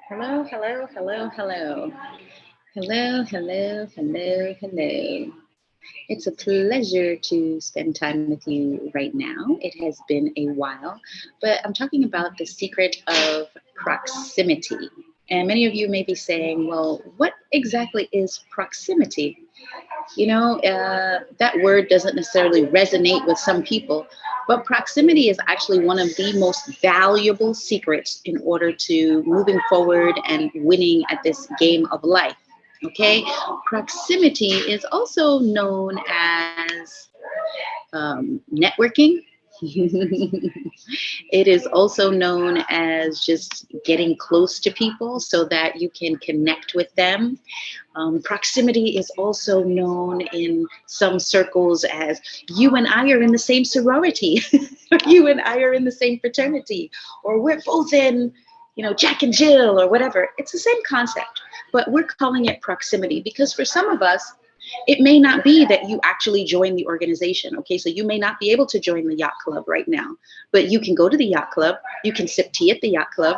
Hello, hello, hello, hello. Hello, hello, hello, hello. It's a pleasure to spend time with you right now. It has been a while, but I'm talking about the secret of proximity. And many of you may be saying, well, what exactly is proximity? That word doesn't necessarily resonate with some people, but proximity is actually one of the most valuable secrets in order to moving forward and winning at this game of life. Okay, proximity is also known as networking. It is also known as just getting close to people so that you can connect with them. Proximity is also known in some circles as you and I are in the same sorority, or you and I are in the same fraternity, or we're both in, Jack and Jill or whatever. It's the same concept, but we're calling it proximity because for some of us, it may not be that you actually join the organization. Okay, so you may not be able to join the yacht club right now, but you can go to the yacht club, you can sip tea at the yacht club,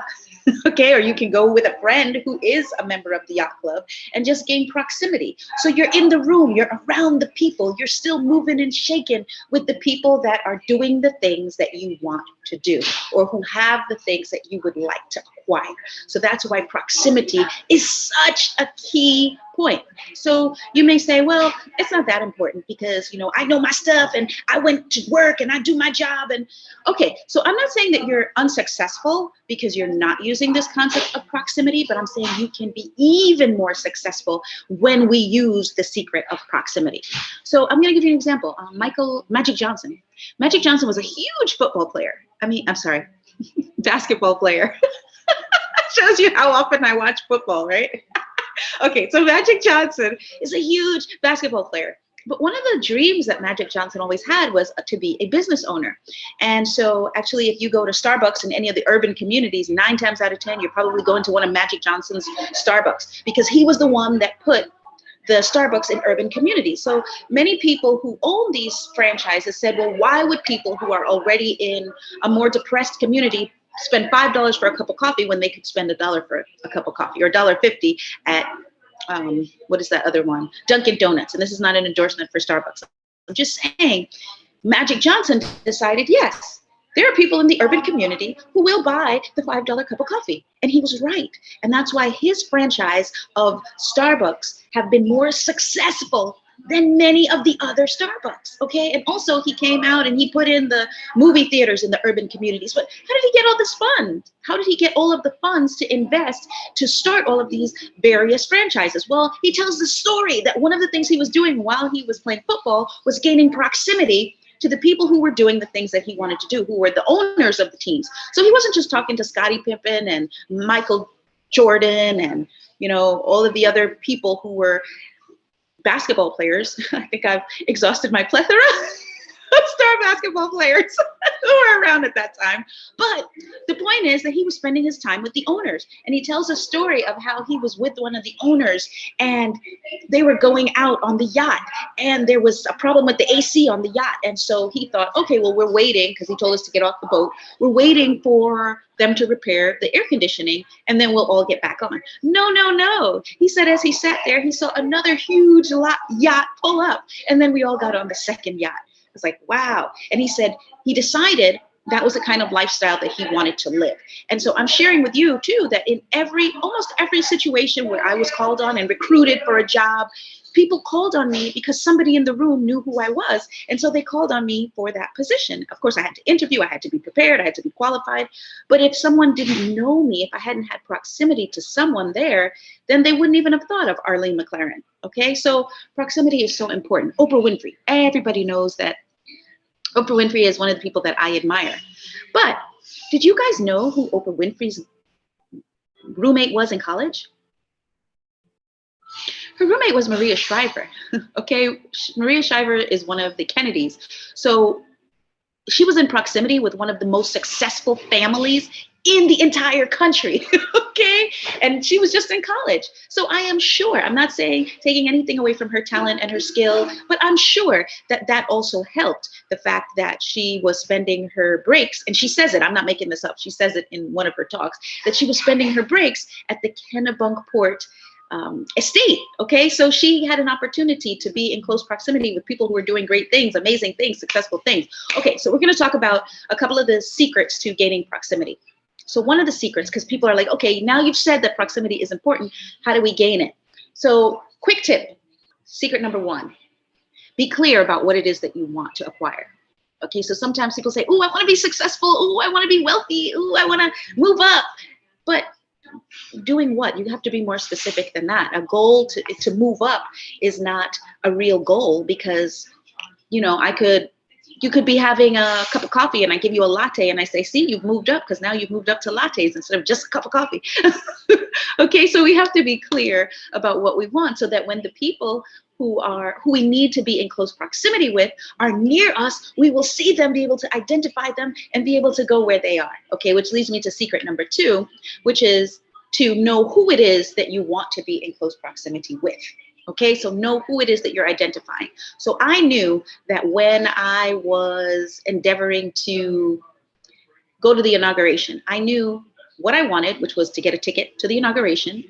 okay, or you can go with a friend who is a member of the yacht club and just gain proximity. So you're in the room, you're around the people, you're still moving and shaking with the people that are doing the things that you want to do or who have the things that you would like to acquire. So that's why proximity is such a key point. So you may say, well, it's not that important because, I know my stuff and I went to work and I do my job. And okay, so I'm not saying that you're unsuccessful because you're not using this concept of proximity, but I'm saying you can be even more successful when we use the secret of proximity. So I'm going to give you an example. Magic Johnson. Magic Johnson was a huge football player. Basketball player. Shows you how often I watch football, right? Okay, so Magic Johnson is a huge basketball player. But one of the dreams that Magic Johnson always had was to be a business owner. And so actually, if you go to Starbucks in any of the urban communities, 9 times out of 10, you're probably going to one of Magic Johnson's Starbucks because he was the one that put the Starbucks in urban communities. So many people who own these franchises said, well, why would people who are already in a more depressed community spend $5 for a cup of coffee when they could spend $1 for a cup of coffee or $1.50 at what is that other one? Dunkin' Donuts. And this is not an endorsement for Starbucks. I'm just saying, Magic Johnson decided, yes, there are people in the urban community who will buy the $5 cup of coffee. And he was right. And that's why his franchise of Starbucks have been more successful than many of the other Starbucks, okay? And also he came out and he put in the movie theaters in the urban communities. But how did he get all this funds? How did he get all of the funds to invest to start all of these various franchises? Well, he tells the story that one of the things he was doing while he was playing football was gaining proximity to the people who were doing the things that he wanted to do, who were the owners of the teams. So he wasn't just talking to Scottie Pippen and Michael Jordan and, all of the other people who were basketball players. I think I've exhausted my plethora of star basketball players who were around at that time. But the point is that he was spending his time with the owners. And he tells a story of how he was with one of the owners and they were going out on the yacht and there was a problem with the AC on the yacht. And so he thought, okay, well, we're waiting because he told us to get off the boat. We're waiting for them to repair the air conditioning and then we'll all get back on. No. He said as he sat there, he saw another huge yacht pull up and then we all got on the second yacht. It's like, wow. And he said he decided that was the kind of lifestyle that he wanted to live. And so I'm sharing with you too, that in almost every situation where I was called on and recruited for a job, people called on me because somebody in the room knew who I was. And so they called on me for that position. Of course, I had to interview, I had to be prepared, I had to be qualified. But if someone didn't know me, if I hadn't had proximity to someone there, then they wouldn't even have thought of Arlene McLaren. Okay, so proximity is so important. Oprah Winfrey, everybody knows that Oprah Winfrey is one of the people that I admire. But did you guys know who Oprah Winfrey's roommate was in college? Her roommate was Maria Shriver. Okay, Maria Shriver is one of the Kennedys. So she was in proximity with one of the most successful families in the entire country. Okay. And she was just in college. So I am sure, I'm not saying taking anything away from her talent and her skill, but I'm sure that that also helped the fact that she was spending her breaks. And she says it, I'm not making this up. She says it in one of her talks that she was spending her breaks at the Kennebunkport estate. Okay. So she had an opportunity to be in close proximity with people who were doing great things, amazing things, successful things. Okay. So we're going to talk about a couple of the secrets to gaining proximity. So one of the secrets, because people are like, okay, now you've said that proximity is important. How do we gain it? So quick tip, secret number one, be clear about what it is that you want to acquire. Okay, so sometimes people say, oh, I want to be successful. Oh, I want to be wealthy. Oh, I want to move up. But doing what? You have to be more specific than that. A goal to move up is not a real goal because, you know, you could be having a cup of coffee and I give you a latte and I say, see, you've moved up because now you've moved up to lattes instead of just a cup of coffee. Okay, so we have to be clear about what we want so that when the people who we need to be in close proximity with are near us, we will see them, be able to identify them and be able to go where they are. Okay, which leads me to secret number two, which is to know who it is that you want to be in close proximity with. Okay, so know who it is that you're identifying. So I knew that when I was endeavoring to go to the inauguration, I knew what I wanted, which was to get a ticket to the inauguration.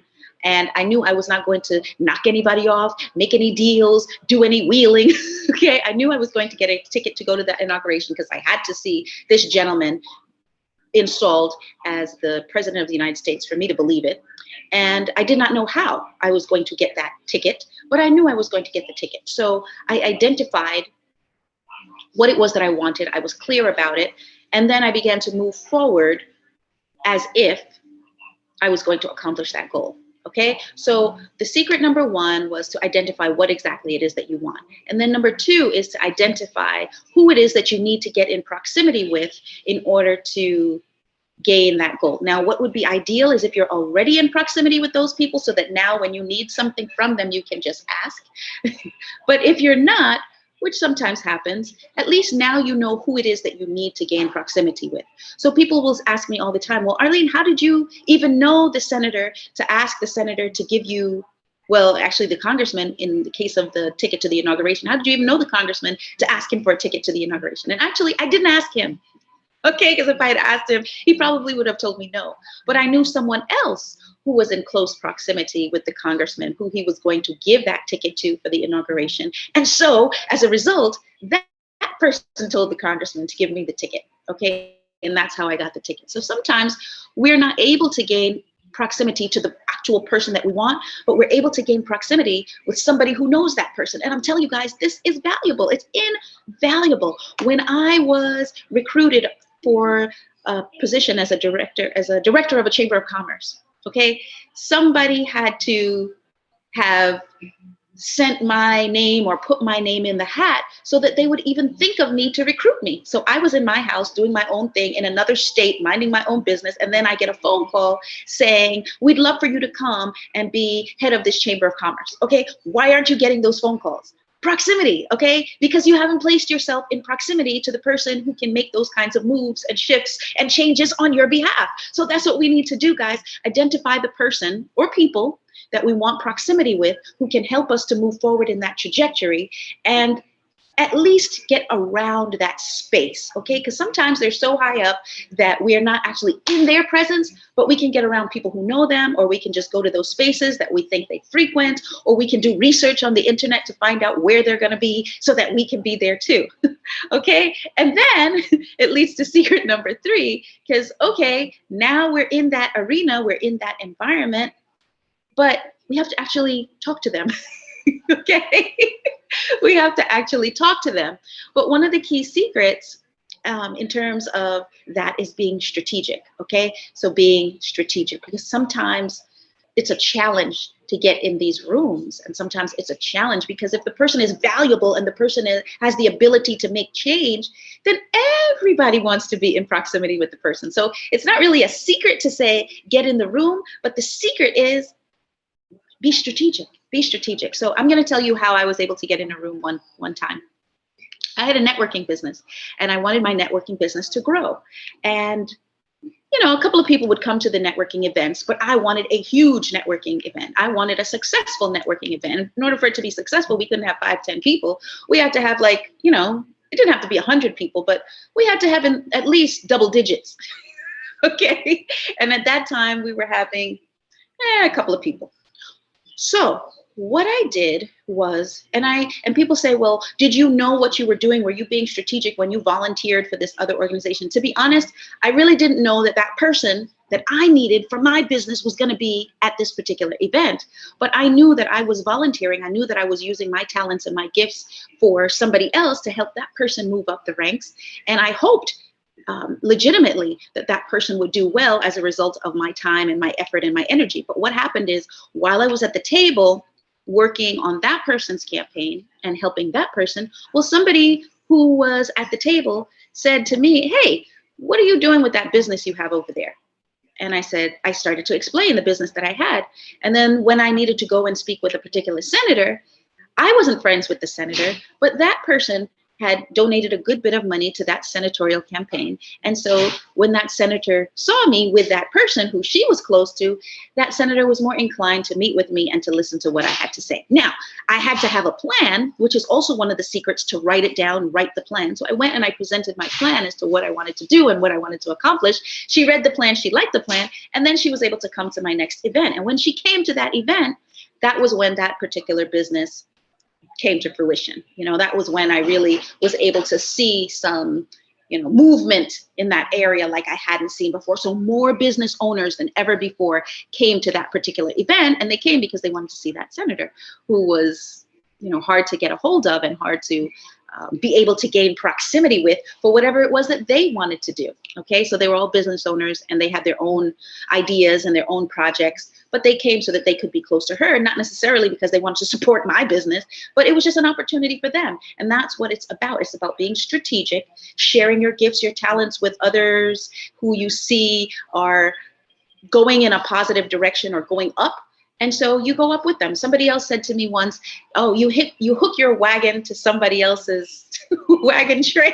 And I knew I was not going to knock anybody off, make any deals, do any wheeling. Okay, I knew I was going to get a ticket to go to that inauguration because I had to see this gentleman installed as the president of the United States for me to believe it. And I did not know how I was going to get that ticket, but I knew I was going to get the ticket. So I identified what it was that I wanted. I was clear about it. And then I began to move forward as if I was going to accomplish that goal. Okay, so the secret number one was to identify what exactly it is that you want. And then number two is to identify who it is that you need to get in proximity with in order to gain that goal. Now, what would be ideal is if you're already in proximity with those people so that now when you need something from them, you can just ask. But if you're not, which sometimes happens, at least now you know who it is that you need to gain proximity with. So people will ask me all the time, well, Arlene, how did you even know the senator to ask the senator to give you, well, actually the congressman in the case of the ticket to the inauguration, how did you even know the congressman to ask him for a ticket to the inauguration? And actually, I didn't ask him. Okay, because if I had asked him, he probably would have told me no. But I knew someone else who was in close proximity with the congressman who he was going to give that ticket to for the inauguration. And so as a result, that person told the congressman to give me the ticket. Okay, and that's how I got the ticket. So sometimes we're not able to gain proximity to the actual person that we want, but we're able to gain proximity with somebody who knows that person. And I'm telling you guys, this is valuable. It's invaluable. When I was recruited for a position as a director of a chamber of commerce, okay, somebody had to have sent my name or put my name in the hat so that they would even think of me to recruit me. So I was in my house doing my own thing in another state, minding my own business. And then I get a phone call saying, we'd love for you to come and be head of this chamber of commerce. Okay, why aren't you getting those phone calls? Proximity, okay? Because you haven't placed yourself in proximity to the person who can make those kinds of moves and shifts and changes on your behalf. So that's what we need to do, guys. Identify the person or people that we want proximity with who can help us to move forward in that trajectory and at least get around that space, okay? Because sometimes they're so high up that we are not actually in their presence, but we can get around people who know them, or we can just go to those spaces that we think they frequent, or we can do research on the internet to find out where they're gonna be so that we can be there too, okay? And then it leads to secret number three, because okay, now we're in that arena, we're in that environment, but we have to actually talk to them, okay? We have to actually talk to them. But one of the key secrets in terms of that is being strategic, okay? So being strategic, because sometimes it's a challenge to get in these rooms. And sometimes it's a challenge because if the person is valuable and the person has the ability to make change, then everybody wants to be in proximity with the person. So it's not really a secret to say, get in the room, but the secret is be strategic. Be strategic. So I'm going to tell you how I was able to get in a room one time. I had a networking business and I wanted my networking business to grow. And a couple of people would come to the networking events, but I wanted a huge networking event. I wanted a successful networking event. In order for it to be successful, we couldn't have 5, 10 people. We had to have it didn't have to be 100 people, but we had to have at least double digits. Okay. And at that time we were having a couple of people. So what I did was, and people say, well, did you know what you were doing? Were you being strategic when you volunteered for this other organization? To be honest, I really didn't know that person that I needed for my business was going to be at this particular event. But I knew that I was volunteering. I knew that I was using my talents and my gifts for somebody else to help that person move up the ranks. And I hoped legitimately that person would do well as a result of my time and my effort and my energy. But what happened is, while I was at the table working on that person's campaign and helping that person, well, somebody who was at the table said to me, hey, what are you doing with that business you have over there? And I started to explain the business that I had. And then when I needed to go and speak with a particular senator, I wasn't friends with the senator, but that person had donated a good bit of money to that senatorial campaign. And so when that senator saw me with that person who she was close to, that senator was more inclined to meet with me and to listen to what I had to say. Now, I had to have a plan, which is also one of the secrets, to write it down, write the plan. So I went and I presented my plan as to what I wanted to do and what I wanted to accomplish. She read the plan, she liked the plan, and then she was able to come to my next event. And when she came to that event, that was when that particular business came to fruition. That was when I really was able to see some, movement in that area like I hadn't seen before. So more business owners than ever before came to that particular event, and they came because they wanted to see that senator who was, hard to get a hold of and hard to be able to gain proximity with for whatever it was that they wanted to do. Okay, so they were all business owners and they had their own ideas and their own projects, but they came so that they could be close to her, not necessarily because they wanted to support my business, but it was just an opportunity for them. And that's what it's about. It's about being strategic, sharing your gifts, your talents with others who you see are going in a positive direction or going up. And so you go up with them. Somebody else said to me once, oh, you hook your wagon to somebody else's wagon train.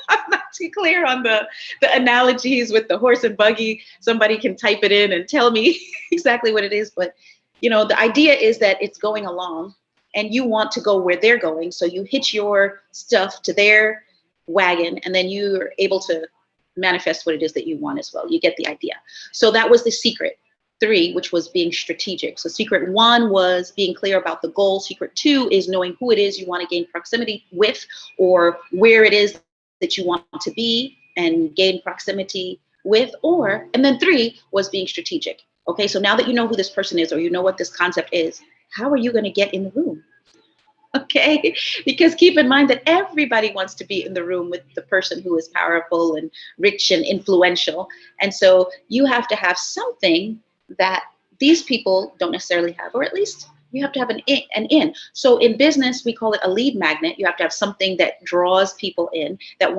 I'm not too clear on the analogies with the horse and buggy. Somebody can type it in and tell me exactly what it is. But, the idea is that it's going along and you want to go where they're going. So you hitch your stuff to their wagon and then you're able to manifest what it is that you want as well. You get the idea. So that was the secret 3, which was being strategic. So secret 1 was being clear about the goal. Secret 2 is knowing who it is you want to gain proximity with, or where it is that you want to be and gain proximity with, and then 3 was being strategic. Okay, so now that you know who this person is, or you know what this concept is, how are you going to get in the room? Okay, because keep in mind that everybody wants to be in the room with the person who is powerful and rich and influential. And so you have to have something that these people don't necessarily have, or at least you have to have an in. So in business, we call it a lead magnet. You have to have something that draws people in, that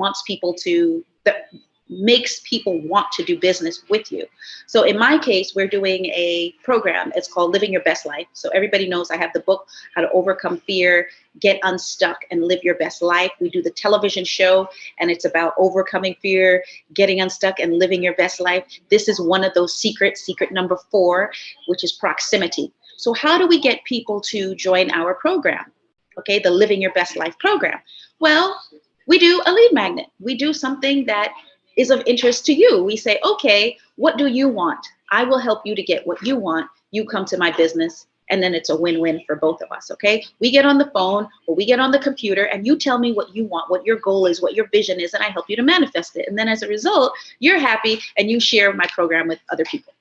makes people want to do business with you. So in my case, we're doing a program. It's called Living Your Best Life. So everybody knows I have the book, How to Overcome Fear, Get Unstuck, and Live Your Best Life. We do the television show, and it's about overcoming fear, getting unstuck, and living your best life. This is one of those secret number 4, which is proximity. So how do we get people to join our program? Okay, the Living Your Best Life program. Well, we do a lead magnet. We do something that is of interest to you. We say, okay, what do you want? I will help you to get what you want. You come to my business, and then it's a win-win for both of us, okay? We get on the phone or we get on the computer and you tell me what you want, what your goal is, what your vision is, and I help you to manifest it. And then as a result, you're happy and you share my program with other people.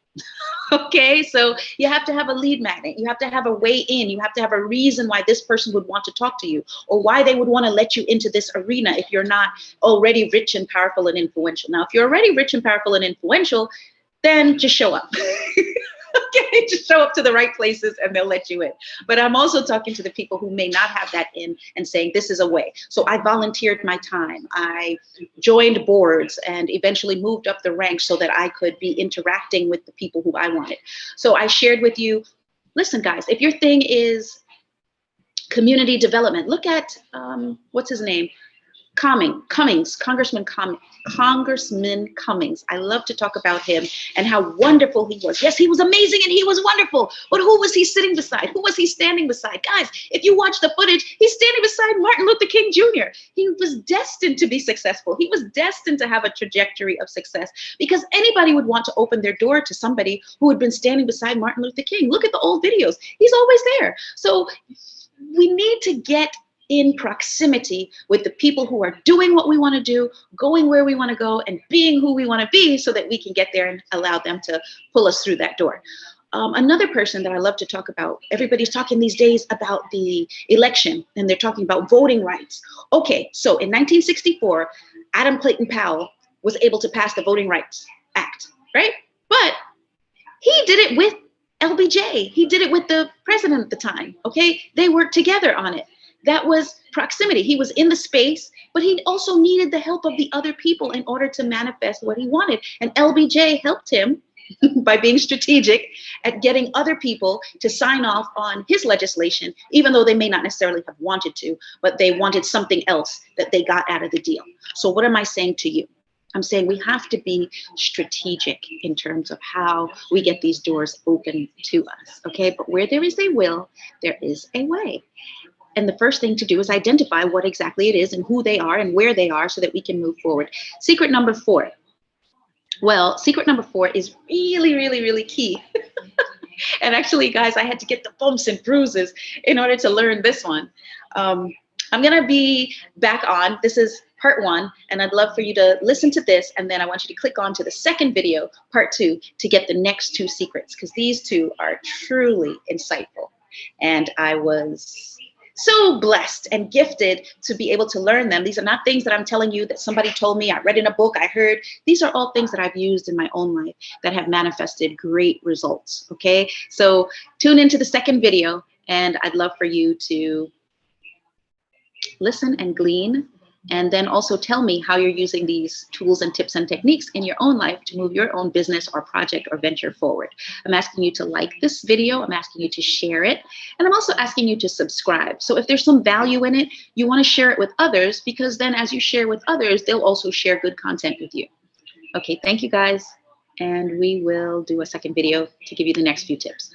Okay, so you have to have a lead magnet. You have to have a way in. You have to have a reason why this person would want to talk to you, or why they would want to let you into this arena if you're not already rich and powerful and influential. Now, if you're already rich and powerful and influential, then just show up. Okay, just show up to the right places and they'll let you in. But I'm also talking to the people who may not have that in and saying, this is a way. So I volunteered my time. I joined boards and eventually moved up the ranks so that I could be interacting with the people who I wanted. So I shared with you, listen, guys, if your thing is community development, look at, what's his name? Congressman Cummings. I love to talk about him and how wonderful he was. Yes, he was amazing and he was wonderful. But who was he sitting beside? Who was he standing beside? Guys, if you watch the footage, he's standing beside Martin Luther King Jr. He was destined to be successful. He was destined to have a trajectory of success because anybody would want to open their door to somebody who had been standing beside Martin Luther King. Look at the old videos. He's always there. So we need to get in proximity with the people who are doing what we want to do, going where we want to go, and being who we want to be so that we can get there and allow them to pull us through that door. Another person that I love to talk about, everybody's talking these days about the election, and they're talking about voting rights. Okay, so in 1964, Adam Clayton Powell was able to pass the Voting Rights Act, right? But he did it with LBJ. He did it with the president at the time, okay? They worked together on it. That was proximity. He was in the space, but he also needed the help of the other people in order to manifest what he wanted. And LBJ helped him by being strategic at getting other people to sign off on his legislation, even though they may not necessarily have wanted to, but they wanted something else that they got out of the deal. So what am I saying to you? I'm saying we have to be strategic in terms of how we get these doors open to us, okay? But where there is a will, there is a way. And the first thing to do is identify what exactly it is and who they are and where they are so that we can move forward. Secret number 4. Well, secret number 4 is really, really, really key. And actually, guys, I had to get the bumps and bruises in order to learn this one. I'm going to be back on. This is part 1, and I'd love for you to listen to this, and then I want you to click on to the second video, part 2, to get the next 2 secrets, because these 2 are truly insightful. And I was so blessed and gifted to be able to learn them. These are not things that I'm telling you that somebody told me, I read in a book, I heard. These are all things that I've used in my own life that have manifested great results, okay? So tune into the second video, and I'd love for you to listen and glean, and then also tell me how you're using these tools and tips and techniques in your own life to move your own business or project or venture forward. I'm asking you to like this video. I'm asking you to share it. And I'm also asking you to subscribe. So if there's some value in it, you want to share it with others, because then as you share with others, they'll also share good content with you. Okay, thank you guys. And we will do a second video to give you the next few tips.